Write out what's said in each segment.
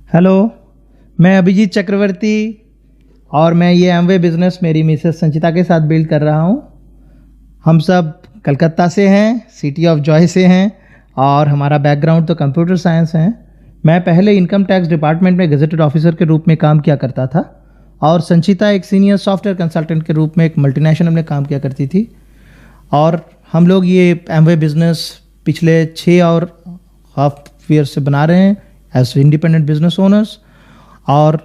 Hello, मैं अभिजीत चक्रवर्ती और मैं ये एमवे बिज़नेस मेरी मिसेस संचिता के साथ बिल्ड कर रहा हूँ। हम सब कलकत्ता से हैं, सिटी ऑफ जॉय से हैं और हमारा बैकग्राउंड तो कंप्यूटर साइंस है। मैं पहले इनकम टैक्स डिपार्टमेंट में गेजेटेड ऑफिसर के रूप में काम किया करता था और संचिता एक सीनियर सॉफ्टवेयर कंसल्टेंट के रूप में एक मल्टीनेशनल में काम किया करती थी। और हम लोग ये एमवे बिज़नेस पिछले 6 और हाफ ईयर से बना रहे हैं एज इंडिपेंडेंट बिजनेस ओनर्स। और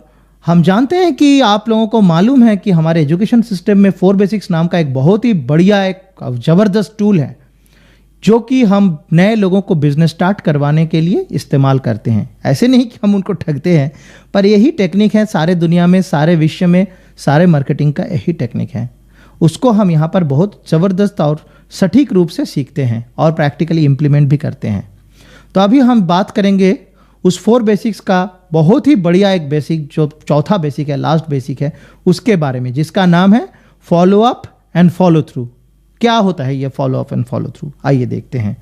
हम जानते हैं कि आप लोगों को मालूम है कि हमारे एजुकेशन सिस्टम में 4 बेसिक्स नाम का एक बहुत ही बढ़िया एक ज़बरदस्त टूल है जो कि हम नए लोगों को बिजनेस स्टार्ट करवाने के लिए इस्तेमाल करते हैं। ऐसे नहीं कि हम उनको ठगते हैं, पर यही टेक्निक है सारे दुनिया में, सारे विश्व में, सारे मार्केटिंग का यही टेक्निक है। उसको हम यहाँ पर बहुत ज़बरदस्त और सटीक रूप से सीखते हैं और प्रैक्टिकली इम्प्लीमेंट भी करते हैं। तो अभी हम बात करेंगे उस 4 बेसिक्स का बहुत ही बढ़िया एक बेसिक जो चौथा बेसिक है, लास्ट बेसिक है, उसके बारे में, जिसका नाम है follow up and follow through. क्या होता है ये follow up and follow through, आइए देखते हैं।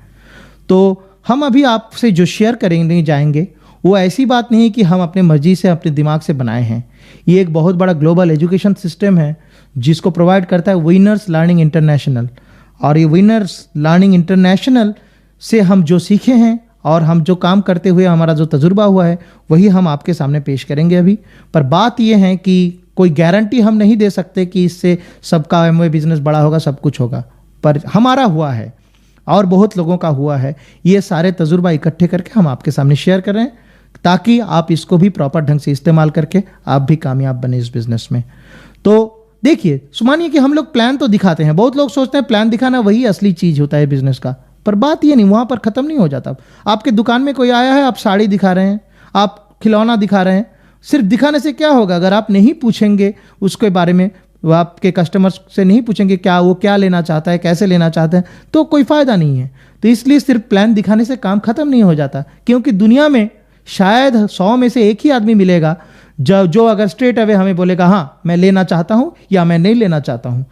तो हम अभी आपसे जो शेयर करेंगे जाएंगे वो ऐसी बात नहीं कि हम अपने मर्जी से अपने दिमाग से बनाए हैं। ये एक बहुत बड़ा ग्लोबल एजुकेशन सिस्टम है जिसको प्रोवाइड करता है विनर्स लर्निंग इंटरनेशनल। और ये विनर्स लर्निंग इंटरनेशनल से हम जो सीखे हैं और हम जो काम करते हुए हमारा जो तजुर्बा हुआ है वही हम आपके सामने पेश करेंगे अभी। पर बात यह है कि कोई गारंटी हम नहीं दे सकते कि इससे सबका एमवे बिजनेस बड़ा होगा, सब कुछ होगा, पर हमारा हुआ है और बहुत लोगों का हुआ है। ये सारे तजुर्बा इकट्ठे करके हम आपके सामने शेयर कर रहे हैं ताकि आप इसको भी प्रॉपर ढंग से इस्तेमाल करके आप भी कामयाब बने इस बिजनेस में। तो देखिए, मानिए कि हम लोग प्लान तो दिखाते हैं, बहुत लोग सोचते हैं प्लान दिखाना वही असली चीज़ होता है बिजनेस का, पर बात ये नहीं, वहाँ पर ख़त्म नहीं हो जाता। आपके दुकान में कोई आया है, आप साड़ी दिखा रहे हैं, आप खिलौना दिखा रहे हैं, सिर्फ दिखाने से क्या होगा? अगर आप नहीं पूछेंगे उसके बारे में, वो आपके कस्टमर्स से नहीं पूछेंगे क्या वो क्या लेना चाहता है, कैसे लेना चाहता है, तो कोई फ़ायदा नहीं है। तो इसलिए सिर्फ प्लान दिखाने से काम ख़त्म नहीं हो जाता, क्योंकि दुनिया में शायद 100 में से एक ही आदमी मिलेगा जो अगर स्ट्रेट अवे हमें बोलेगा हाँ मैं लेना चाहता हूँ या मैं नहीं लेना चाहता हूँ।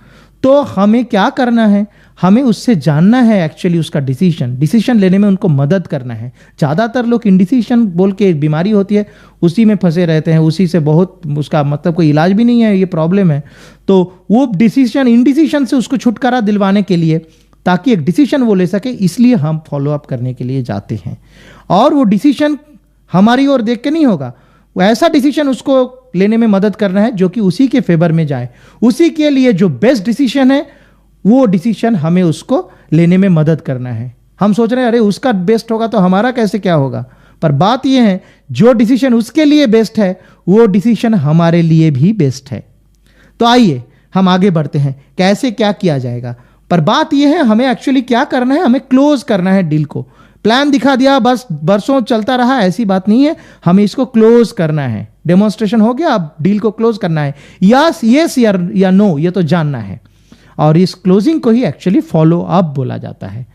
तो हमें क्या करना है, हमें उससे जानना है एक्चुअली उसका डिसीजन लेने में उनको मदद करना है। ज़्यादातर लोग इंडिसीजन बोल के एक बीमारी होती है, उसी में फंसे रहते हैं, उसी से बहुत उसका मतलब कोई इलाज भी नहीं है, ये प्रॉब्लम है। तो वो इंडिसीजन से उसको छुटकारा दिलवाने के लिए, ताकि एक डिसीजन वो ले सके, इसलिए हम फॉलो अप करने के लिए जाते हैं। और वो डिसीजन हमारी ओर देख के नहीं होगा, वो ऐसा डिसीजन उसको लेने में मदद करना है जो कि उसी के फेवर में जाए। उसी के लिए जो बेस्ट डिसीजन है वो डिसीजन हमें उसको लेने में मदद करना है। हम सोच रहे हैं अरे उसका बेस्ट होगा तो हमारा कैसे क्या होगा, पर बात यह है जो डिसीजन उसके लिए बेस्ट है वो डिसीजन हमारे लिए भी बेस्ट है। तो आइए हम आगे बढ़ते हैं, कैसे क्या किया जाएगा। पर बात यह है हमें एक्चुअली क्या करना है, हमें क्लोज करना है डील को। प्लान दिखा दिया बस बरसों चलता रहा, ऐसी बात नहीं है, हमें इसको क्लोज करना है। डेमोन्स्ट्रेशन हो गया, अब डील को क्लोज करना है, यस या नो, ये तो जानना है। और इस क्लोजिंग को ही एक्चुअली फॉलो अप बोला जाता है।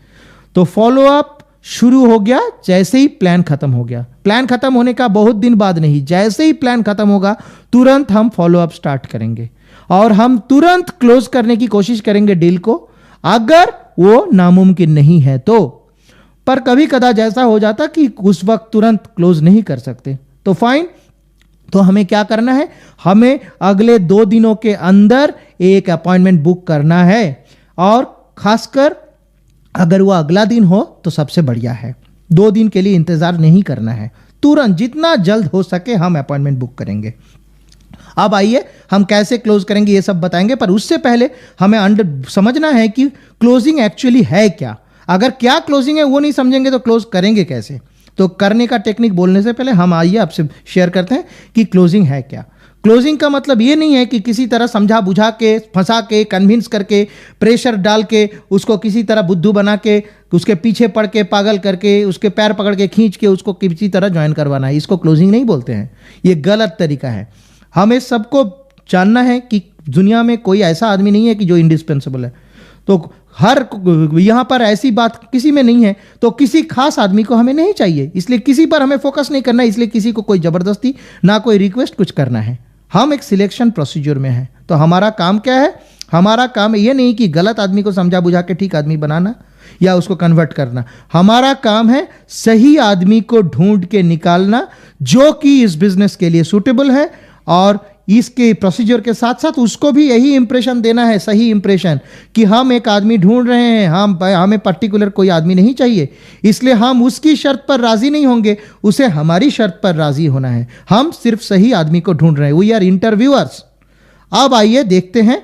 तो फॉलो अप शुरू हो गया जैसे ही प्लान खत्म हो गया। प्लान खत्म होने का बहुत दिन बाद नहीं, जैसे ही प्लान खत्म होगा तुरंत हम फॉलो अप स्टार्ट करेंगे और हम तुरंत क्लोज करने की कोशिश करेंगे डील को, अगर वो नामुमकिन नहीं है तो। पर कभी कदा जैसा हो जाता कि उस वक्त तुरंत क्लोज नहीं कर सकते, तो फाइन, तो हमें क्या करना है, हमें अगले 2 दिनों के अंदर एक अपॉइंटमेंट बुक करना है। और खासकर अगर वो अगला दिन हो तो सबसे बढ़िया है। 2 दिन के लिए इंतजार नहीं करना है, तुरंत जितना जल्द हो सके हम अपॉइंटमेंट बुक करेंगे। अब आइए हम कैसे क्लोज करेंगे ये सब बताएंगे, पर उससे पहले हमें समझना है कि क्लोजिंग एक्चुअली है क्या। अगर क्या क्लोजिंग है वो नहीं समझेंगे तो क्लोज करेंगे कैसे। तो करने का टेक्निक बोलने से पहले हम आइए आपसे शेयर करते हैं कि क्लोजिंग है क्या। क्लोजिंग का मतलब ये नहीं है कि किसी तरह समझा बुझा के, फंसा के, कन्विंस करके, प्रेशर डाल के, उसको किसी तरह बुद्धू बना के, उसके पीछे पड़ के, पागल करके, उसके पैर पकड़ के खींच के उसको किसी तरह ज्वाइन करवाना है। इसको क्लोजिंग नहीं बोलते हैं, ये गलत तरीका है। हमें सबको जानना है कि दुनिया में कोई ऐसा आदमी नहीं है कि जो इंडिस्पेंसेबल है। तो यहाँ पर ऐसी बात किसी में नहीं है, तो किसी खास आदमी को हमें नहीं चाहिए, इसलिए किसी पर हमें फोकस नहीं करना है, इसलिए किसी को कोई जबरदस्ती ना कोई रिक्वेस्ट कुछ करना है। हम एक सिलेक्शन प्रोसीजर में हैं। तो हमारा काम क्या है, हमारा काम ये नहीं कि गलत आदमी को समझा बुझा के ठीक आदमी बनाना, या उसको कन्वर्ट करना। हमारा काम है सही आदमी को ढूंढ के निकालना जो कि इस बिजनेस के लिए सूटेबल है, और इसके प्रोसीजर के साथ साथ उसको भी यही इंप्रेशन देना है, सही इंप्रेशन, कि हम एक आदमी ढूंढ रहे हैं, हमें पर्टिकुलर कोई आदमी नहीं चाहिए, इसलिए हम उसकी शर्त पर राजी नहीं होंगे, उसे हमारी शर्त पर राजी होना है। हम सिर्फ सही आदमी को ढूंढ रहे हैं, वी आर इंटरव्यूअर्स। अब आइए देखते हैं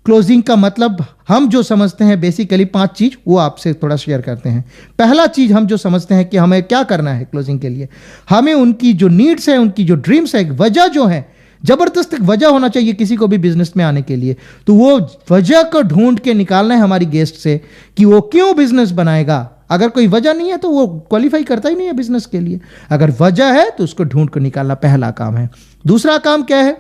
क्लोजिंग का मतलब हम जो समझते हैं बेसिकली 5 चीज, वो आपसे थोड़ा शेयर करते हैं। पहला चीज हम जो समझते हैं कि हमें क्या करना है क्लोजिंग के लिए, हमें उनकी जो नीड्स है, उनकी जो ड्रीम्स है, वजह जो है, जबरदस्त एक वजह होना चाहिए किसी को भी बिजनेस में आने के लिए, तो वो वजह को ढूंढ के निकालना है हमारी गेस्ट से कि वो क्यों बिजनेस बनाएगा। अगर कोई वजह नहीं है तो वो क्वालिफाई करता ही नहीं है बिजनेस के लिए। अगर वजह है तो उसको ढूंढ कर निकालना पहला काम है। दूसरा काम क्या है,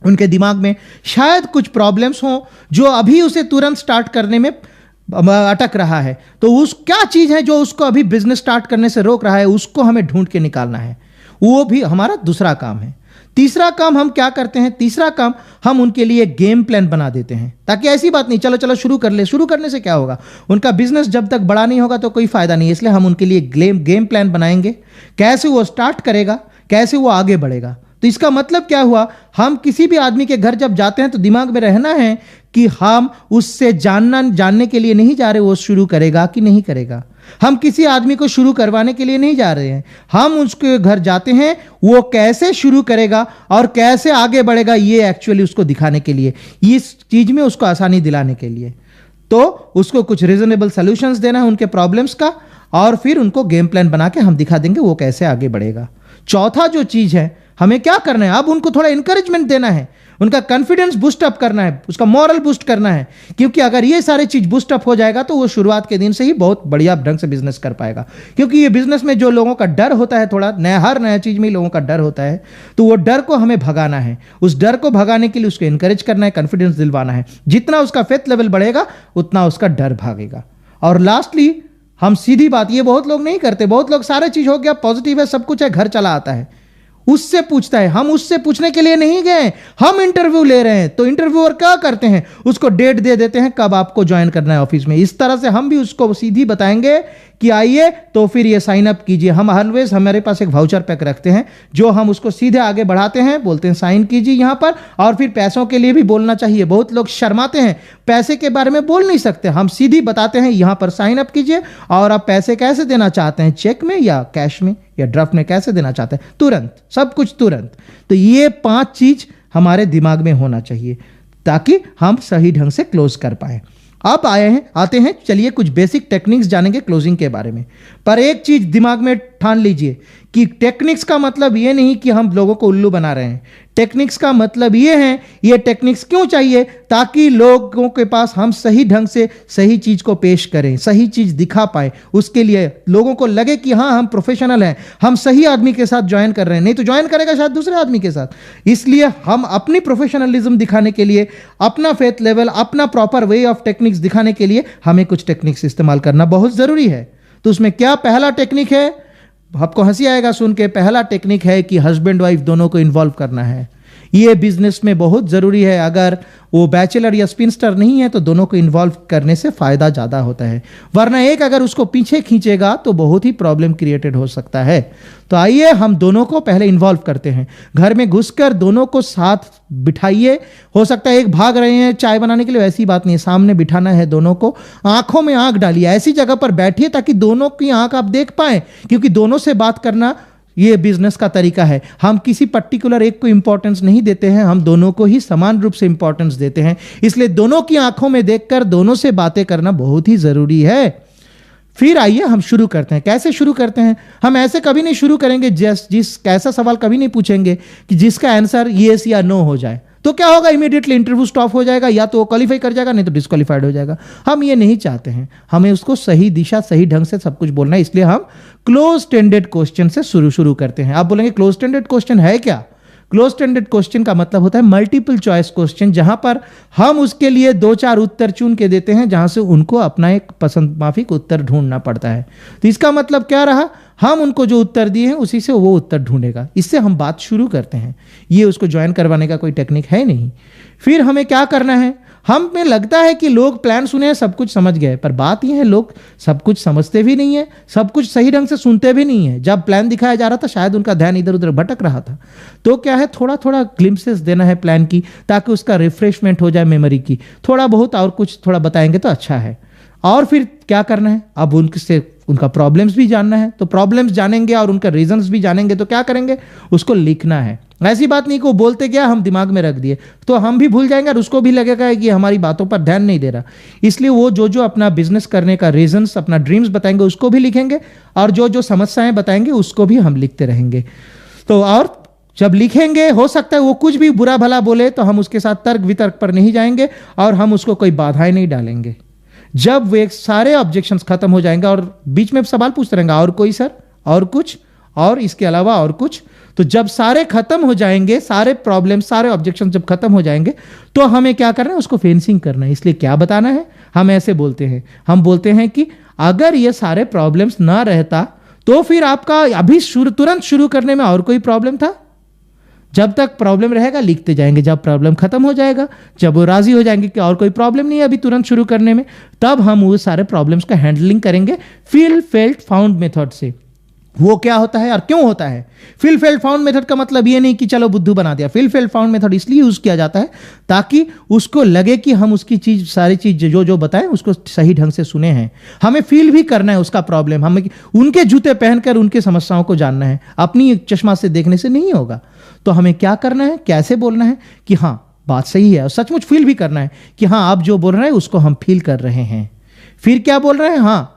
उनके दिमाग में शायद कुछ प्रॉब्लम्स हो जो अभी उसे तुरंत स्टार्ट करने में अटक रहा है, तो उस क्या चीज है जो उसको अभी बिजनेस स्टार्ट करने से रोक रहा है, उसको हमें ढूंढ के निकालना है। वो भी हमारा दूसरा काम है। तीसरा काम हम क्या करते हैं, तीसरा काम हम उनके लिए गेम प्लान बना देते हैं, ताकि ऐसी बात नहीं चलो चलो शुरू कर ले, शुरू करने से क्या होगा, उनका बिजनेस जब तक बड़ा नहीं होगा तो कोई फायदा नहीं है। इसलिए हम उनके लिए गेम प्लान बनाएंगे, कैसे वो स्टार्ट करेगा, कैसे वो आगे बढ़ेगा। तो इसका मतलब क्या हुआ, हम किसी भी आदमी के घर जब जाते हैं तो दिमाग में रहना है कि हम उससे जानने के लिए नहीं जा रहे वो शुरू करेगा कि नहीं करेगा। हम किसी आदमी को शुरू करवाने के लिए नहीं जा रहे हैं, हम उसके घर जाते हैं वो कैसे शुरू करेगा और कैसे आगे बढ़ेगा, ये एक्चुअली उसको दिखाने के लिए, इस चीज में उसको आसानी दिलाने के लिए। तो उसको कुछ रीजनेबल सॉल्यूशंस देना है उनके प्रॉब्लम्स का, और फिर उनको गेम प्लान बना के हम दिखा देंगे वो कैसे आगे बढ़ेगा। चौथा जो चीज है, हमें क्या करना है, अब उनको थोड़ा इंकरेजमेंट देना है, उनका कॉन्फिडेंस बूस्ट अप करना है, उसका मॉरल बूस्ट करना है, क्योंकि अगर ये सारे चीज बूस्ट अप हो जाएगा तो वो शुरुआत के दिन से ही बहुत बढ़िया ढंग से बिजनेस कर पाएगा। क्योंकि ये बिजनेस में जो लोगों का डर होता है, थोड़ा नया, हर नया चीज में लोगों का डर होता है, तो वो डर को हमें भगाना है। उस डर को भगाने के लिए उसको इंकरेज करना है, कॉन्फिडेंस दिलवाना है। जितना उसका फेथ लेवल बढ़ेगा उतना उसका डर भागेगा। और लास्टली हम सीधी बात, ये बहुत लोग नहीं करते, बहुत लोग सारे चीज हो गया, पॉजिटिव है, सब कुछ है, घर चला आता है, उससे पूछता है। हम उससे पूछने के लिए नहीं गए, हम इंटरव्यू ले रहे हैं। तो इंटरव्यूअर क्या करते हैं, उसको डेट दे देते हैं कब आपको ज्वाइन करना है ऑफिस में। इस तरह से हम भी उसको सीधी बताएंगे कि आइए तो फिर ये साइन अप कीजिए। हम ऑलवेज हमारे पास एक वाउचर पैक रखते हैं जो हम उसको सीधे आगे बढ़ाते हैं, बोलते हैं साइन कीजिए यहाँ पर। और फिर पैसों के लिए भी बोलना चाहिए, बहुत लोग शर्माते हैं, पैसे के बारे में बोल नहीं सकते, हम सीधी बताते हैं यहाँ पर साइन अप कीजिए। और आप पैसे कैसे देना चाहते हैं, चेक में या कैश में या ड्राफ्ट में, कैसे देना चाहते हैं, तुरंत, सब कुछ तुरंत। तो ये 5 चीज हमारे दिमाग में होना चाहिए ताकि हम सही ढंग से क्लोज कर पाए। अब आते हैं चलिए कुछ बेसिक टेक्निक्स जानेंगे क्लोजिंग के बारे में। पर एक चीज दिमाग में ठान लीजिए कि टेक्निक्स का मतलब ये नहीं कि हम लोगों को उल्लू बना रहे हैं। टेक्निक्स का मतलब ये है, ये टेक्निक्स क्यों चाहिए, ताकि लोगों के पास हम सही ढंग से सही चीज को पेश करें, सही चीज दिखा पाए। उसके लिए लोगों को लगे कि हाँ हम प्रोफेशनल हैं, हम सही आदमी के साथ ज्वाइन कर रहे हैं, नहीं तो ज्वाइन करेगा शायद दूसरे आदमी के साथ। इसलिए हम अपनी प्रोफेशनलिज्म दिखाने के लिए, अपना फेथ लेवल, अपना प्रॉपर वे ऑफ टेक्निक्स दिखाने के लिए हमें कुछ टेक्निक्स इस्तेमाल करना बहुत जरूरी है। तो उसमें क्या पहला टेक्निक है, आपको हंसी आएगा सुन के, पहला टेक्निक है कि हस्बैंड वाइफ दोनों को इन्वॉल्व करना है। ये बिजनेस में बहुत जरूरी है। अगर वो बैचलर या स्पिनस्टर नहीं है तो दोनों को इन्वॉल्व करने से फायदा ज्यादा होता है, वरना एक अगर उसको पीछे खींचेगा तो बहुत ही प्रॉब्लम क्रिएटेड हो सकता है। तो आइए हम दोनों को पहले इन्वॉल्व करते हैं, घर में घुसकर दोनों को साथ बिठाइए। हो सकता है एक भाग रहे हैं चाय बनाने के लिए, ऐसी बात नहीं है, सामने बिठाना है दोनों को, आंखों में आंख डालिए, ऐसी जगह पर बैठिए ताकि दोनों की आंख आप देख पाए, क्योंकि दोनों से बात करना ये बिजनेस का तरीका है। हम किसी पर्टिकुलर एक को इंपॉर्टेंस नहीं देते हैं, हम दोनों को ही समान रूप से इंपॉर्टेंस देते हैं। इसलिए दोनों की आंखों में देखकर दोनों से बातें करना बहुत ही जरूरी है। फिर आइए हम शुरू करते हैं। कैसे शुरू करते हैं, हम ऐसे कभी नहीं शुरू करेंगे ऐसा सवाल कभी नहीं पूछेंगे कि जिसका आंसर येस या नो हो जाए। तो क्या होगा, इमीडिएटली इंटरव्यू स्टॉप हो जाएगा, या तो वो क्वालिफाई कर जाएगा नहीं तो डिस्क्वालीफाइड हो जाएगा। हम ये नहीं चाहते हैं, हमें उसको सही दिशा, सही ढंग से सब कुछ बोलना है। इसलिए हम क्लोज टेंडेड क्वेश्चन से शुरू करते हैं। आप बोलेंगे क्लोज टेंडेड क्वेश्चन है क्या? क्लोज टेंडेड क्वेश्चन का मतलब होता है मल्टीपल चॉइस क्वेश्चन, जहां पर हम उसके लिए 2-4 उत्तर चुन के देते हैं, जहां से उनको अपना एक पसंद माफिक उत्तर ढूंढना पड़ता है। तो इसका मतलब क्या रहा, हम उनको जो उत्तर दिए हैं उसी से वो उत्तर ढूंढेगा। इससे हम बात शुरू करते हैं, ये उसको ज्वाइन करवाने का कोई टेक्निक है नहीं। फिर हमें क्या करना है, हमें लगता है कि लोग प्लान सुने हैं, सब कुछ समझ गए, पर बात यह है लोग सब कुछ समझते भी नहीं है, सब कुछ सही ढंग से सुनते भी नहीं है। जब प्लान दिखाया जा रहा था शायद उनका ध्यान इधर उधर भटक रहा था। तो क्या है, थोड़ा थोड़ा ग्लिम्पसेस देना है प्लान की, ताकि उसका रिफ्रेशमेंट हो जाए मेमोरी की, थोड़ा बहुत और कुछ थोड़ा बताएंगे तो अच्छा है। और फिर क्या करना है, अब उनसे उनका प्रॉब्लम्स भी जानना है, तो प्रॉब्लम्स जानेंगे और उनका रीजंस भी जानेंगे तो क्या करेंगे, उसको लिखना है। ऐसी बात नहीं कि वो बोलते क्या हम दिमाग में रख दिए, तो हम भी भूल जाएंगे और उसको भी लगेगा कि हमारी बातों पर ध्यान नहीं दे रहा। इसलिए वो जो जो अपना बिजनेस करने का रीजंस, अपना ड्रीम्स बताएंगे उसको भी लिखेंगे, और जो जो समस्याएं बताएंगे उसको भी हम लिखते रहेंगे। तो और जब लिखेंगे, हो सकता है वो कुछ भी बुरा भला बोले तो हम उसके साथ तर्क वितर्क पर नहीं जाएंगे और हम उसको कोई बाधाएं नहीं डालेंगे। जब वे सारे ऑब्जेक्शंस खत्म हो जाएंगे और बीच में सवाल पूछते रहेंगे, और कोई सर, और कुछ, और इसके अलावा और कुछ, तो जब सारे खत्म हो जाएंगे, सारे प्रॉब्लम, सारे ऑब्जेक्शन जब खत्म हो जाएंगे, तो हमें क्या करना है, उसको फेंसिंग करना है। इसलिए क्या बताना है, हम ऐसे बोलते हैं, हम बोलते हैं कि अगर ये सारे प्रॉब्लम्स ना रहता तो फिर आपका अभी तुरंत शुरू करने में और कोई प्रॉब्लम था। जब तक प्रॉब्लम रहेगा लिखते जाएंगे, जब प्रॉब्लम खत्म हो जाएगा, जब वो राजी हो जाएंगे कि और कोई प्रॉब्लम नहीं है अभी तुरंत शुरू करने में, तब हम वो सारे प्रॉब्लम्स का हैंडलिंग करेंगे फील फेल्ट फाउंड मेथड से। वो क्या होता है और क्यों होता है? फील फेल्ट फाउंड मेथड का मतलब ये नहीं कि चलो बुद्धू बना दिया। फील फेल्ट फाउंड मेथड इसलिए यूज किया जाता है ताकि उसको लगे कि हम उसकी चीज, सारी चीज जो जो बताएं उसको सही ढंग से सुने हैं। हमें फील भी करना है उसका प्रॉब्लम, हमें उनके जूते पहनकर उनके समस्याओं को जानना है, अपनी चश्मा से देखने से नहीं होगा। तो हमें क्या करना है, कैसे बोलना है कि हाँ बात सही है, और सचमुच फील भी करना है कि हाँ आप जो बोल रहे हैं उसको हम फील कर रहे हैं। फिर क्या बोल रहे हैं, हाँ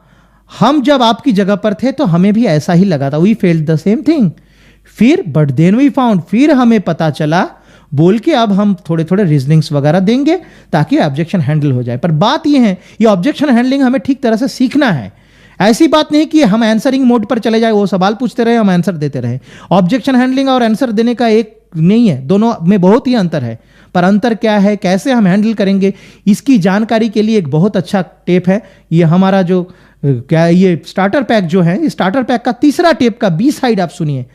हम जब आपकी जगह पर थे तो हमें भी ऐसा ही लगा था, we felt the same thing. फिर बट देन वी फाउंड, फिर हमें पता चला, बोल के अब हम थोड़े थोड़े रीजनिंग्स वगैरह देंगे ताकि ऑब्जेक्शन हैंडल हो जाए। पर बात यह है, ये ऑब्जेक्शन हैंडलिंग हमें ठीक तरह से सीखना है। ऐसी बात नहीं कि हम आंसरिंग मोड पर चले जाए, वो सवाल पूछते रहे हम आंसर देते रहे। ऑब्जेक्शन हैंडलिंग और आंसर देने का एक नहीं है, दोनों में बहुत ही अंतर है। पर अंतर क्या है, कैसे हम हैंडल करेंगे, इसकी जानकारी के लिए एक बहुत अच्छा टेप है। ये हमारा जो क्या ये स्टार्टर पैक जो है, स्टार्टर पैक का तीसरा टेप का बी साइड आप सुनिए,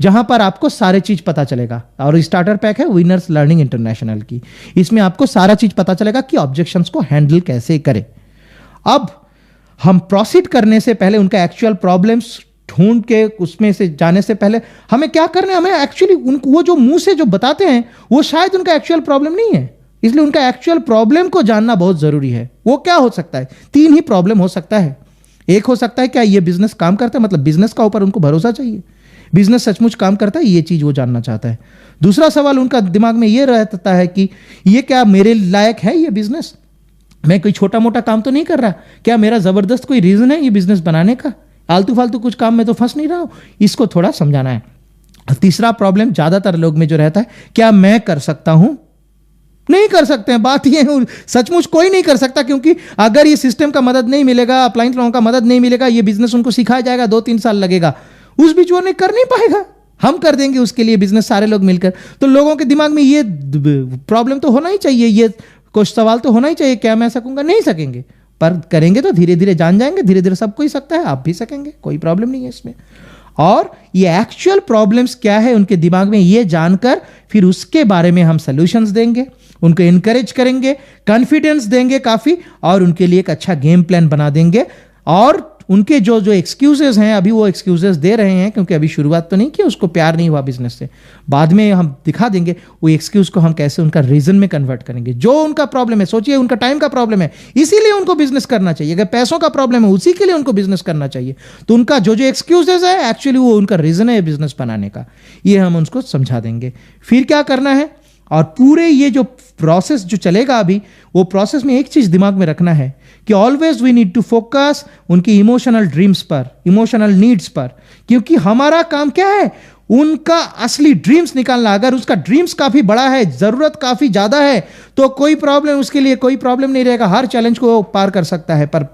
जहां पर आपको सारे चीज पता चलेगा। और स्टार्टर पैक है विनर्स लर्निंग इंटरनेशनल की, इसमें आपको सारा चीज पता चलेगा कि ऑब्जेक्शंस को हैंडल कैसे करें। अब हम प्रोसीड करने से पहले, उनका एक्चुअल प्रॉब्लम्स ढूंढ के उसमें से जाने से पहले हमें क्या करना है, हमें एक्चुअली उनको वो जो मुंह से जो बताते हैं वो शायद उनका एक्चुअल प्रॉब्लम नहीं है, इसलिए उनका एक्चुअल प्रॉब्लम को जानना बहुत जरूरी है। वो क्या हो सकता है, 3 ही प्रॉब्लम हो सकता है। एक हो सकता है क्या ये बिजनेस काम करता है, मतलब बिजनेस का ऊपर उनको भरोसा चाहिए, बिजनेस सचमुच काम करता है, ये चीज वो जानना चाहता है। दूसरा सवाल उनका दिमाग में ये रहता है कि ये क्या मेरे लायक है ये बिजनेस, मैं कोई छोटा मोटा काम तो नहीं कर रहा, क्या मेरा जबरदस्त कोई रीजन है ये बिजनेस बनाने का, आलतू फालतू कुछ काम में तो फंस नहीं रहा हूं, इसको थोड़ा समझाना है। तीसरा प्रॉब्लम ज्यादातर लोग में जो रहता है, क्या मैं कर सकता हूं, नहीं कर सकते हैं। बात ये है, सचमुच कोई नहीं कर सकता, क्योंकि अगर ये सिस्टम का मदद नहीं मिलेगा, अपलाइन लोगों का मदद नहीं मिलेगा, ये बिजनेस उनको सिखाया जाएगा 2-3 साल लगेगा, उस बीच वो नहीं कर नहीं पाएगा। हम कर देंगे उसके लिए बिजनेस सारे लोग मिलकर। तो लोगों के दिमाग में ये प्रॉब्लम तो होना ही चाहिए, ये कुछ सवाल तो होना ही चाहिए, क्या मैं सकूंगा, नहीं सकेंगे, पर करेंगे तो धीरे धीरे जान जाएंगे, धीरे धीरे सब कोई सकता है, आप भी सकेंगे, कोई प्रॉब्लम नहीं है इसमें। और ये एक्चुअल प्रॉब्लम्स क्या है उनके दिमाग में, ये जानकर फिर उसके बारे में हम सॉल्यूशंस देंगे, उनको इनकरेज करेंगे, कॉन्फिडेंस देंगे काफी, और उनके लिए एक अच्छा गेम प्लान बना देंगे। और उनके जो जो एक्सक्यूजेस हैं, अभी वो एक्सक्यूजेस दे रहे हैं क्योंकि अभी शुरुआत तो नहीं की, उसको प्यार नहीं हुआ बिजनेस से, बाद में हम दिखा देंगे वो एक्सक्यूज को हम कैसे उनका रीजन में कन्वर्ट करेंगे। जो उनका प्रॉब्लम है, सोचिए उनका टाइम का प्रॉब्लम है, इसीलिए उनको बिजनेस करना चाहिए। अगर पैसों का प्रॉब्लम है, उसी के लिए उनको बिजनेस करना चाहिए। तो उनका जो जो एक्सक्यूजेस है, एक्चुअली वो उनका रीजन है बिजनेस बनाने का, ये हम उनको समझा देंगे। फिर क्या करना है, और पूरे ये जो प्रोसेस जो चलेगा अभी, वो प्रोसेस में एक चीज दिमाग में रखना है कि always we need to focus उनकी इमोशनल ड्रीम्स पर, इमोशनल नीड्स पर, क्योंकि हमारा काम क्या है, उनका असली ड्रीम्स निकालना। अगर उसका ड्रीम्स काफी बड़ा है, जरूरत काफी ज्यादा है, तो कोई प्रॉब्लम, उसके लिए कोई प्रॉब्लम नहीं रहेगा, हर चैलेंज को पार कर सकता है। पर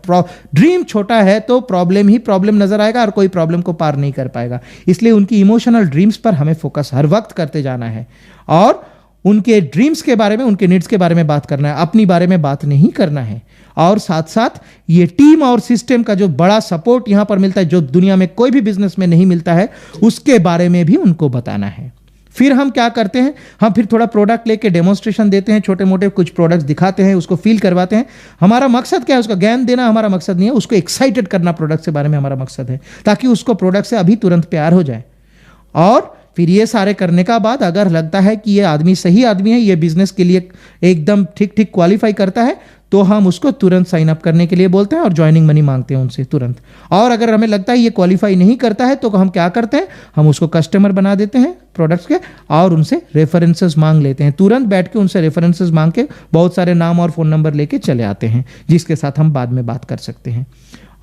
ड्रीम छोटा है तो प्रॉब्लम ही प्रॉब्लम नजर आएगा और कोई प्रॉब्लम को पार नहीं कर पाएगा। इसलिए उनकी इमोशनल ड्रीम्स पर हमें फोकस हर वक्त करते जाना है, और उनके ड्रीम्स के बारे में, उनके नीड्स के बारे में बात करना है, अपनी बारे में बात नहीं करना है। और साथ साथ ये टीम और सिस्टम का जो बड़ा सपोर्ट यहां पर मिलता है, जो दुनिया में कोई भी बिजनेस में नहीं मिलता है, उसके बारे में भी उनको बताना है। फिर हम क्या करते हैं, हम फिर थोड़ा प्रोडक्ट लेके डेमोन्स्ट्रेशन देते हैं, छोटे मोटे कुछ प्रोडक्ट्स दिखाते हैं, उसको फील करवाते हैं। हमारा मकसद क्या है, उसका ज्ञान देना हमारा मकसद नहीं है, उसको एक्साइटेड करना प्रोडक्ट के बारे में हमारा मकसद है, ताकि उसको प्रोडक्ट से अभी तुरंत प्यार हो जाए। और फिर ये सारे करने का बाद अगर लगता है कि ये आदमी सही आदमी है, ये बिजनेस के लिए एकदम ठीक ठीक क्वालिफाई करता है, तो हम उसको तुरंत साइन अप करने के लिए बोलते हैं और ज्वाइनिंग मनी मांगते हैं उनसे तुरंत। और अगर हमें लगता है ये क्वालिफाई नहीं करता है, तो हम क्या करते हैं, हम उसको कस्टमर बना देते हैं प्रोडक्ट्स के और उनसे रेफरेंसेस मांग लेते हैं। तुरंत बैठ के उनसे रेफरेंसेस मांग के बहुत सारे नाम और फ़ोन नंबर लेके चले आते हैं, जिसके साथ हम बाद में बात कर सकते हैं।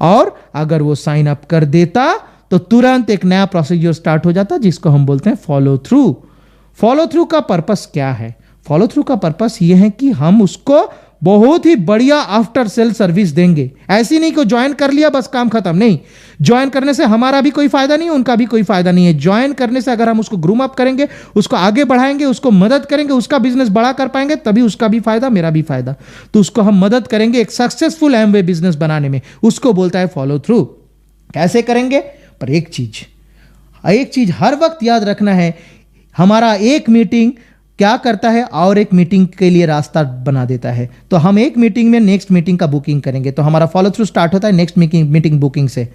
और अगर वो साइन अप कर देता तो तुरंत एक नया प्रोसीजर स्टार्ट हो जाता, जिसको हम बोलते हैं फॉलो थ्रू। फॉलो थ्रू का पर्पस क्या है? फॉलो थ्रू का पर्पस ये है कि हम उसको बहुत ही बढ़िया आफ्टर सेल सर्विस देंगे। ऐसी नहीं कि ज्वाइन कर लिया बस काम खत्म, नहीं। ज्वाइन करने से हमारा भी कोई फायदा नहीं है, उनका भी कोई फायदा नहीं है। ज्वाइन करने से अगर हम उसको ग्रूम अप करेंगे, उसको आगे बढ़ाएंगे, उसको मदद करेंगे, उसका बिजनेस बड़ा कर पाएंगे, तभी उसका भी फायदा, मेरा भी फायदा। तो उसको हम मदद करेंगे एक सक्सेसफुल एमवे बिजनेस बनाने में, उसको बोलता है फॉलो थ्रू। कैसे करेंगे? पर एक चीज हर वक्त याद रखना है, हमारा एक मीटिंग क्या करता है और एक मीटिंग के लिए रास्ता बना देता है। तो हम एक मीटिंग में नेक्स्ट मीटिंग का बुकिंग करेंगे, तो हमारा फॉलो थ्रू स्टार्ट होता है नेक्स्ट मीटिंग बुकिंग से।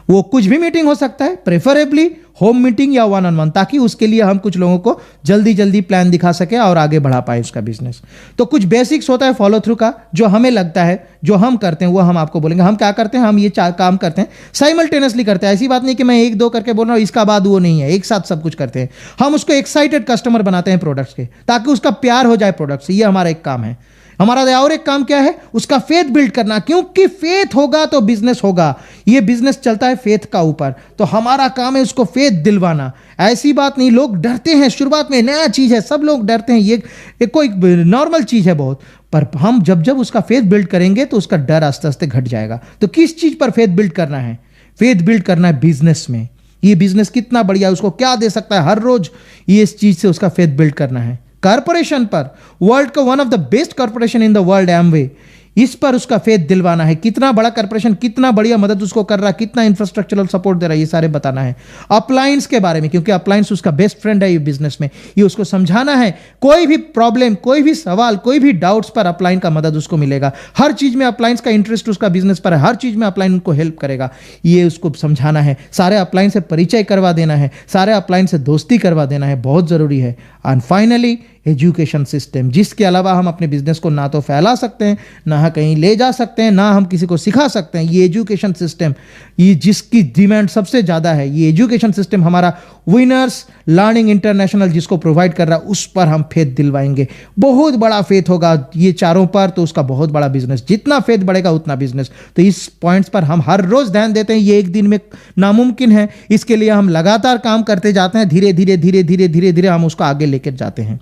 वो कुछ भी मीटिंग हो सकता है, प्रेफरेबली होम मीटिंग या 1-on-1, ताकि उसके लिए हम कुछ लोगों को जल्दी जल्दी प्लान दिखा सके और आगे बढ़ा पाए उसका बिजनेस। तो कुछ बेसिक्स होता है फॉलो थ्रू का, जो हमें लगता है जो हम करते हैं वो हम आपको बोलेंगे। हम क्या करते हैं, हम ये काम करते हैं साइमल्टेनियसली करते हैं। ऐसी बात नहीं कि मैं 1-2 करके बोल रहा हूँ इसका बाद वो नहीं है, एक साथ सब कुछ करते हैं। हम उसको एक्साइटेड कस्टमर बनाते हैं प्रोडक्ट्स के, ताकि उसका प्यार हो जाए प्रोडक्ट से। ये हमारा एक काम है। हमारा और एक काम क्या है, उसका फेथ बिल्ड करना, क्योंकि फेथ होगा तो बिजनेस होगा। ये बिजनेस चलता है फेथ का ऊपर, तो हमारा काम है उसको फेथ दिलवाना। ऐसी बात नहीं, लोग डरते हैं शुरुआत में, नया चीज है, सब लोग डरते हैं, ये कोई नॉर्मल चीज है बहुत। पर हम जब उसका फेथ बिल्ड करेंगे तो उसका डर आस्ते आस्ते घट जाएगा। तो किस चीज पर फेथ बिल्ड करना है? फेथ बिल्ड करना है बिजनेस में। ये बिजनेस कितना बढ़िया है, उसको क्या दे सकता है हर रोज, ये इस चीज से उसका फेथ बिल्ड करना है। कॉर्पोरेशन पर, वर्ल्ड का one of the best corporation in the world Amway, इस पर उसका फेथ दिलवाना है। कितना बड़ा कॉर्पोरेशन, कितना बढ़िया मदद उसको कर रहा है, कितना इंफ्रास्ट्रक्चरल सपोर्ट दे रहा है, ये सारे बताना है। अप्लायंस के बारे में, क्योंकि अप्लायंस उसका बेस्ट फ्रेंड है ये बिजनेस में, ये उसको समझाना है। कोई भी प्रॉब्लम, कोई भी सवाल, कोई भी डाउट्स पर अप्लायंस का मदद उसको मिलेगा। हर चीज में अप्लायंस का इंटरेस्ट उसका बिजनेस पर है, हर चीज में अप्लायंस उनको हेल्प करेगा, ये उसको समझाना है। सारे अप्लायंस से परिचय करवा देना है, सारे अप्लायंस से दोस्ती करवा देना है, बहुत जरूरी है। एंड फाइनली एजुकेशन सिस्टम, जिसके अलावा हम अपने बिजनेस को ना तो फैला सकते हैं, ना कहीं ले जा सकते हैं, ना हम किसी को सिखा सकते हैं। ये एजुकेशन सिस्टम, ये जिसकी डिमांड सबसे ज़्यादा है, ये एजुकेशन सिस्टम हमारा विनर्स लर्निंग इंटरनेशनल जिसको प्रोवाइड कर रहा है, उस पर हम फेथ दिलवाएंगे। बहुत बड़ा फेथ होगा ये चारों पर, तो उसका बहुत बड़ा बिजनेस। जितना फेथ बढ़ेगा उतना बिजनेस। तो इस पॉइंट्स पर हम हर रोज ध्यान देते हैं। ये एक दिन में नामुमकिन है, इसके लिए हम लगातार काम करते जाते हैं। धीरे धीरे धीरे धीरे धीरे धीरे हम उसको आगे लेकर जाते हैं।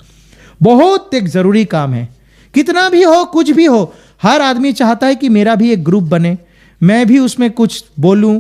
बहुत एक जरूरी काम है। कितना भी हो, कुछ भी हो, हर आदमी चाहता है कि मेरा भी एक ग्रुप बने, मैं भी उसमें कुछ बोलूं,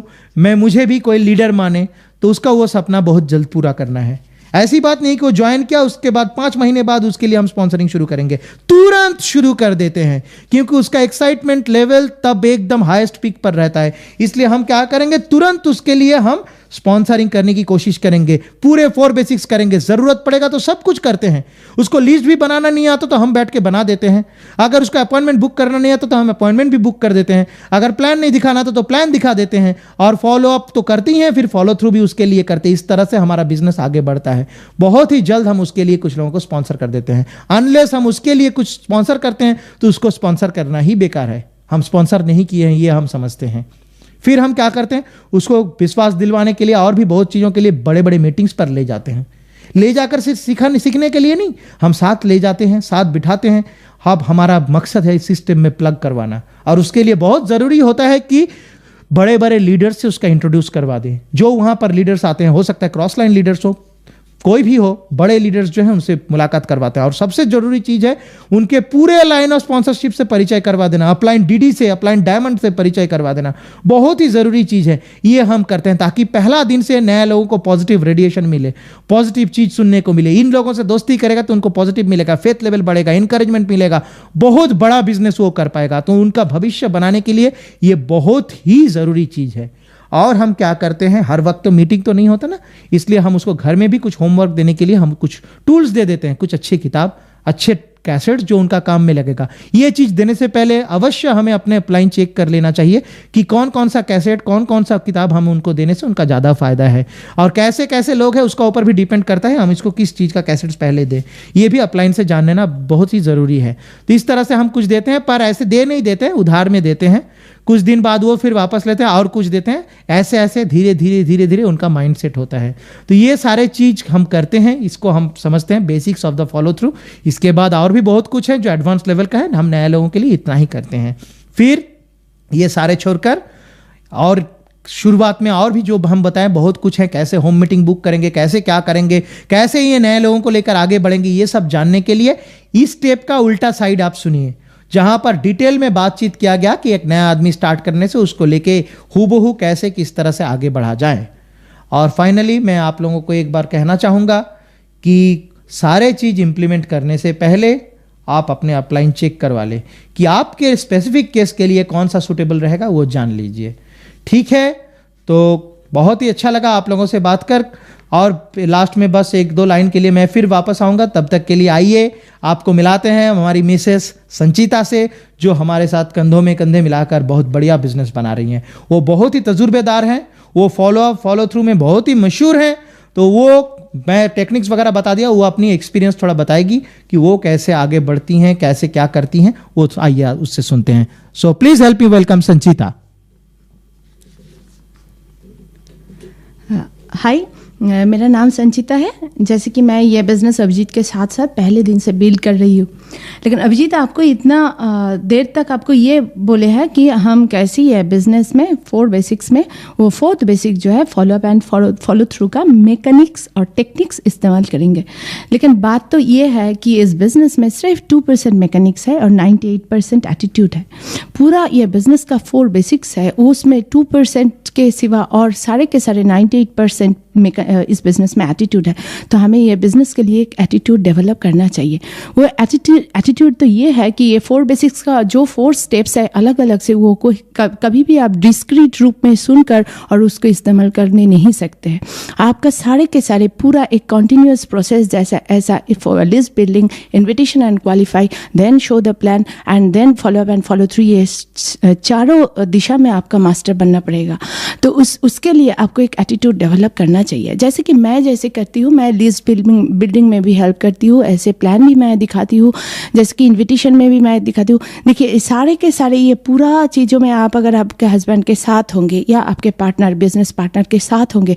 मुझे भी कोई लीडर माने। तो उसका वो सपना बहुत जल्द पूरा करना है। ऐसी बात नहीं कि वो ज्वाइन किया उसके बाद 5 महीने बाद उसके लिए हम स्पॉन्सरिंग शुरू करेंगे, तुरंत शुरू कर देते हैं, क्योंकि उसका एक्साइटमेंट लेवल तब एकदम हाईएस्ट पीक पर रहता है। इसलिए हम क्या करेंगे, तुरंत उसके लिए हम स्पॉन्सरिंग करने की कोशिश करेंगे, पूरे 4 बेसिक्स करेंगे। जरूरत पड़ेगा तो सब कुछ करते हैं। उसको लिस्ट भी बनाना नहीं आता तो हम बैठ के बना देते हैं। अगर उसका अपॉइंटमेंट बुक करना नहीं आता तो हम अपॉइंटमेंट भी बुक कर देते हैं। अगर प्लान नहीं दिखाना था तो प्लान दिखा देते हैं, और फॉलो अप तो करती हैं, फिर फॉलो थ्रू भी उसके लिए करते हैं। इस तरह से हमारा बिजनेस आगे बढ़ता है। बहुत ही जल्द हम उसके लिए कुछ लोगों को स्पॉन्सर कर देते हैं। अनलेस हम उसके लिए कुछ स्पॉन्सर करते हैं तो उसको स्पॉन्सर करना ही बेकार है। हम स्पॉन्सर नहीं किए हैं, ये हम समझते हैं। फिर हम क्या करते हैं, उसको विश्वास दिलवाने के लिए और भी बहुत चीज़ों के लिए बड़े बड़े मीटिंग्स पर ले जाते हैं। ले जाकर सिर्फ सीखने के लिए नहीं, हम साथ ले जाते हैं, साथ बिठाते हैं। अब हमारा मकसद है इस सिस्टम में प्लग करवाना, और उसके लिए बहुत ज़रूरी होता है कि बड़े बड़े लीडर्स से उसका इंट्रोड्यूस करवा दें। जो वहाँ पर लीडर्स आते हैं, हो सकता है क्रॉस लाइन लीडर्स हो, कोई भी हो, बड़े लीडर्स जो हैं उनसे मुलाकात करवाते हैं। और सबसे जरूरी चीज है उनके पूरे लाइन ऑफ स्पॉन्सरशिप से परिचय करवा देना, अपलाइन डीडी से, अपलाइन डायमंड से परिचय करवा देना, बहुत ही जरूरी चीज है। ये हम करते हैं ताकि पहला दिन से नए लोगों को पॉजिटिव रेडिएशन मिले, पॉजिटिव चीज सुनने को मिले। इन लोगों से दोस्ती करेगा तो उनको पॉजिटिव मिलेगा, फेथ लेवल बढ़ेगा, इंकरेजमेंट मिलेगा, बहुत बड़ा बिजनेस वो कर पाएगा। तो उनका भविष्य बनाने के लिए ये बहुत ही जरूरी चीज है। और हम क्या करते हैं, हर वक्त तो मीटिंग तो नहीं होता ना, इसलिए हम उसको घर में भी कुछ होमवर्क देने के लिए हम कुछ टूल्स दे देते हैं, कुछ अच्छी किताब, अच्छे कैसेट्स जो उनका काम में लगेगा। ये चीज देने से पहले अवश्य हमें अपने अपलाइन चेक कर लेना चाहिए कि कौन कौन सा कैसेट, कौन कौन सा किताब हम उनको देने से उनका ज़्यादा फायदा है, और कैसे कैसे लोग हैं उसका ऊपर भी डिपेंड करता है हम इसको किस चीज़ का कैसेट्स पहले दें। ये भी अपलाइन से जान लेना बहुत ही ज़रूरी है। तो इस तरह से हम कुछ देते हैं, पर ऐसे दे नहीं देते हैं, उधार में देते हैं, कुछ दिन बाद वो फिर वापस लेते हैं और कुछ देते हैं, ऐसे ऐसे धीरे धीरे धीरे धीरे उनका माइंड सेट होता है। तो ये सारे चीज हम करते हैं, इसको हम समझते हैं basics of the follow through. इसके बाद और भी बहुत कुछ है जो एडवांस लेवल का है, हम नए लोगों के लिए इतना ही करते हैं। फिर ये सारे छोड़कर और शुरुआत में और भी जो हम बताएं बहुत कुछ है, कैसे होम मीटिंग बुक करेंगे, कैसे क्या करेंगे, कैसे ये नए लोगों को लेकर आगे बढ़ेंगे, ये सब जानने के लिए इस स्टेप का उल्टा साइड आप सुनिए, जहां पर डिटेल में बातचीत किया गया कि एक नया आदमी स्टार्ट करने से उसको लेके हूबहू कैसे किस तरह से आगे बढ़ा जाए। और फाइनली मैं आप लोगों को एक बार कहना चाहूँगा कि सारे चीज़ इंप्लीमेंट करने से पहले आप अपने अपलाइन चेक करवा लें कि आपके स्पेसिफिक केस के लिए कौन सा सूटेबल रहेगा, वो जान लीजिए। ठीक है, तो बहुत ही अच्छा लगा आप लोगों से बात कर, और लास्ट में बस एक दो लाइन के लिए मैं फिर वापस आऊँगा। तब तक के लिए आइए आपको मिलाते हैं हमारी मिसेस संचिता से, जो हमारे साथ कंधों में कंधे मिलाकर बहुत बढ़िया बिजनेस बना रही हैं। वो बहुत ही तजुर्बेदार हैं, वो फॉलो थ्रू में बहुत ही मशहूर हैं। तो वो मैं टेक्निक्स वगैरह बता दिया, वो अपनी एक्सपीरियंस थोड़ा बताएगी कि वो कैसे आगे बढ़ती हैं, कैसे क्या करती हैं, वो आइए उससे सुनते हैं। So please help me welcome Sanchita. Hi, मेरा नाम संचिता है। जैसे कि मैं ये बिज़नेस अभिजीत के साथ साथ पहले दिन से बिल्ड कर रही हूँ, लेकिन अभिजीत आपको इतना देर तक आपको ये बोले हैं कि हम कैसे ये बिज़नेस में 4 बेसिक्स में वो 4th बेसिक जो है follow up and follow through का मैकेनिक्स और टेक्निक्स इस्तेमाल करेंगे। लेकिन बात तो ये है कि इस बिज़नेस में सिर्फ 2% मैकेनिक्स है और 98% एटीट्यूड है। पूरा ये बिज़नेस का 4 बेसिक्स है, उसमें 2% के सिवा और सारे के सारे 98% इस बिज़नेस में एटीट्यूड है। तो हमें ये बिज़नेस के लिए एक एटीट्यूड डेवलप करना चाहिए। वो एटीट्यूड तो ये है कि ये 4 बेसिक्स का जो 4 स्टेप्स है अलग अलग से, वो कोई कभी भी आप डिस्क्रीट रूप में सुनकर और उसको इस्तेमाल करने नहीं सकते हैं। आपका सारे के सारे पूरा एक कॉन्टिन्यूस प्रोसेस जैसा ऐसा for list building, invitation and qualify, then show the plan and then follow up and follow through, ये चारों दिशा में आपका मास्टर बनना पड़ेगा। तो उसके लिए आपको एक एटीट्यूड डेवलप करना चाहिए। जैसे कि मैं जैसे करती हूँ, मैं लिस्ट बिल्डिंग में भी हेल्प करती हूँ, ऐसे प्लान भी मैं दिखाती हूँ, जैसे कि इनविटेशन में भी मैं दिखाती हूँ। देखिए सारे के सारे ये पूरा चीज़ों में आप अगर आपके हस्बैंड के साथ होंगे या आपके पार्टनर, बिजनेस पार्टनर के साथ होंगे,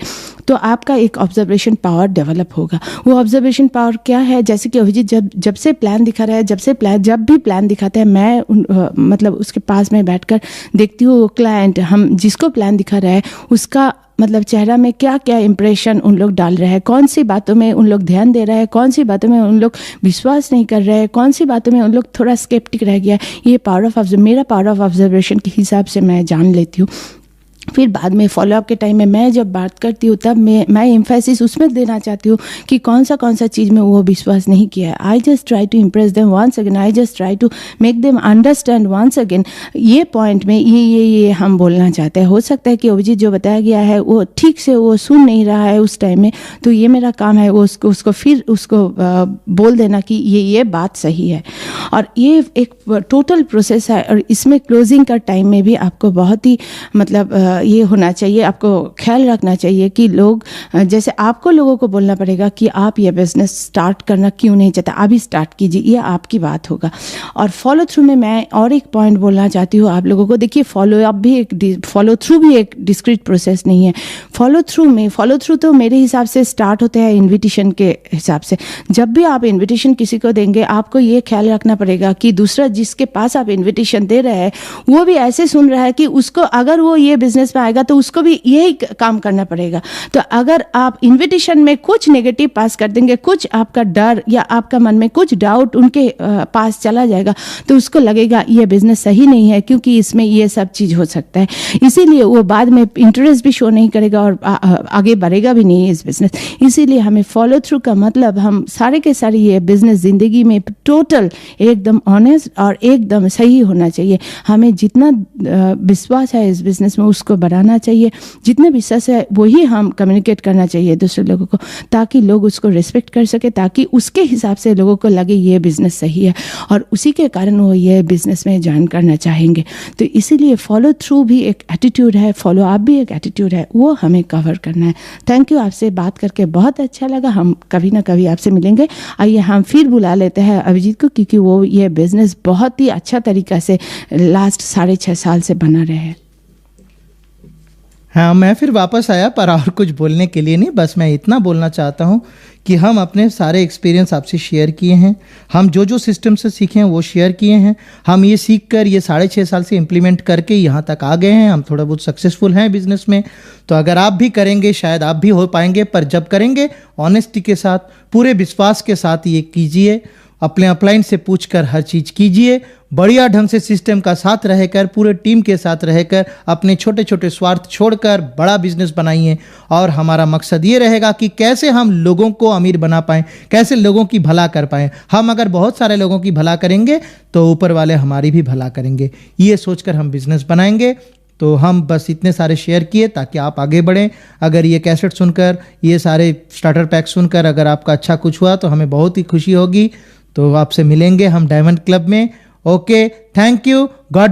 तो आपका एक ऑब्जर्वेशन पावर डेवलप होगा। वो ऑब्जर्वेशन पावर क्या है, जैसे कि अभिजीत जब से प्लान दिखा रहा है, जब भी प्लान दिखाता है, मैं मतलब उसके पास में बैठकर देखती हूँ क्लाइंट, हम जिसको प्लान दिखा रहा है उसका मतलब चेहरा में क्या क्या इंप्रेशन उन लोग डाल रहे हैं, कौन सी बातों में उन लोग ध्यान दे रहे हैं, कौन सी बातों में उन लोग विश्वास नहीं कर रहे हैं, कौन सी बातों में उन लोग थोड़ा स्केप्टिक रह गया। ये मेरा पावर ऑफ ऑब्जर्वेशन के हिसाब से मैं जान लेती हूँ। फिर बाद में फॉलोअप के टाइम में मैं जब बात करती हूँ तब मैं एम्फेसिस उसमें देना चाहती हूँ कि कौन सा चीज़ में वो विश्वास नहीं किया है। I just try to impress them once again, I just try to make them understand once again. ये पॉइंट में ये हम बोलना चाहते हैं। हो सकता है कि अभिजीत जो बताया गया है वो ठीक से वो सुन नहीं रहा है उस टाइम में, तो ये मेरा काम है वो उसको फिर बोल देना कि ये बात सही है। और ये एक टोटल प्रोसेस है, और इसमें क्लोजिंग का टाइम में भी आपको बहुत ही मतलब ये होना चाहिए, आपको ख्याल रखना चाहिए कि लोग जैसे आपको लोगों को बोलना पड़ेगा कि आप ये बिजनेस स्टार्ट करना क्यों नहीं चाहते, अभी स्टार्ट कीजिए, ये आपकी बात होगा। और फॉलो थ्रू में मैं और एक पॉइंट बोलना चाहती हूँ आप लोगों को। देखिए फॉलो थ्रू भी एक डिस्क्रीट प्रोसेस नहीं है। फॉलो थ्रू तो मेरे हिसाब से स्टार्ट होता है इन्विटेशन के हिसाब से। जब भी आप इन्विटेशन किसी को देंगे, आपको ये ख्याल रखना पड़ेगा कि दूसरा जिसके पास आप इन्विटेशन दे रहे हैं वो भी ऐसे सुन रहा है कि उसको अगर वो ये बिजनेस में आएगा तो उसको भी यही काम करना पड़ेगा। तो अगर आप इनविटेशन में कुछ नेगेटिव पास कर देंगे, कुछ आपका डर या आपका मन में कुछ डाउट उनके पास चला जाएगा, तो उसको लगेगा ये बिजनेस सही नहीं है क्योंकि इसमें ये सब चीज़ हो सकता है। इसीलिए वो बाद में इंटरेस्ट भी शो नहीं करेगा और आगे बढ़ेगा भी नहीं इस बिजनेस। इसीलिए हमें फॉलो थ्रू का मतलब हम सारे के सारे ये बिजनेस ज़िंदगी में टोटल एकदम ऑनेस्ट और एकदम सही होना चाहिए। हमें जितना विश्वास है इस बिजनेस में उसको बढ़ाना चाहिए, जितने भी सच है वही हम कम्युनिकेट करना चाहिए दूसरे लोगों को, ताकि लोग उसको रिस्पेक्ट कर सके, ताकि उसके हिसाब से लोगों को लगे ये बिज़नेस सही है और उसी के कारण वो ये बिज़नेस में ज्वाइन करना चाहेंगे। तो इसीलिए फॉलो थ्रू भी एक एटीट्यूड है, फॉलो अप भी एक एटीट्यूड है, वो हमें कवर करना है। थैंक यू, आपसे बात करके बहुत अच्छा लगा। हम कभी ना कभी आपसे मिलेंगे। आइए हम फिर बुला लेते हैं अभिजीत को, क्योंकि वो ये बिज़नेस बहुत ही अच्छा तरीका से लास्ट 6.5 साल से बना रहे हैं। हाँ, मैं फिर वापस आया, पर और कुछ बोलने के लिए नहीं, बस मैं इतना बोलना चाहता हूँ कि हम अपने सारे एक्सपीरियंस आपसे शेयर किए हैं। हम जो जो सिस्टम से सीखे हैं वो शेयर किए हैं। हम ये सीख कर ये 6.5 साल से इम्प्लीमेंट करके यहाँ तक आ गए हैं। हम थोड़ा बहुत सक्सेसफुल हैं बिजनेस में। तो अगर आप भी करेंगे शायद आप भी हो पाएंगे, पर जब करेंगे ऑनेस्टी के साथ, पूरे विश्वास के साथ ये कीजिए। अपने अपलाइन से पूछकर हर चीज़ कीजिए। बढ़िया ढंग से सिस्टम का साथ रहकर, पूरे टीम के साथ रहकर, अपने छोटे छोटे स्वार्थ छोड़कर बड़ा बिजनेस बनाइए। और हमारा मकसद ये रहेगा कि कैसे हम लोगों को अमीर बना पाएं, कैसे लोगों की भला कर पाएं। हम अगर बहुत सारे लोगों की भला करेंगे तो ऊपर वाले हमारी भी भला करेंगे। ये सोचकर हम बिजनेस बनाएंगे। तो हम बस इतने सारे शेयर किए ताकि आप आगे बढ़ें। अगर ये कैसेट सुनकर, ये सारे स्टार्टर पैक सुनकर अगर आपका अच्छा कुछ हुआ तो हमें बहुत ही खुशी होगी। तो आपसे मिलेंगे हम डायमंड क्लब में। Okay, thank you, God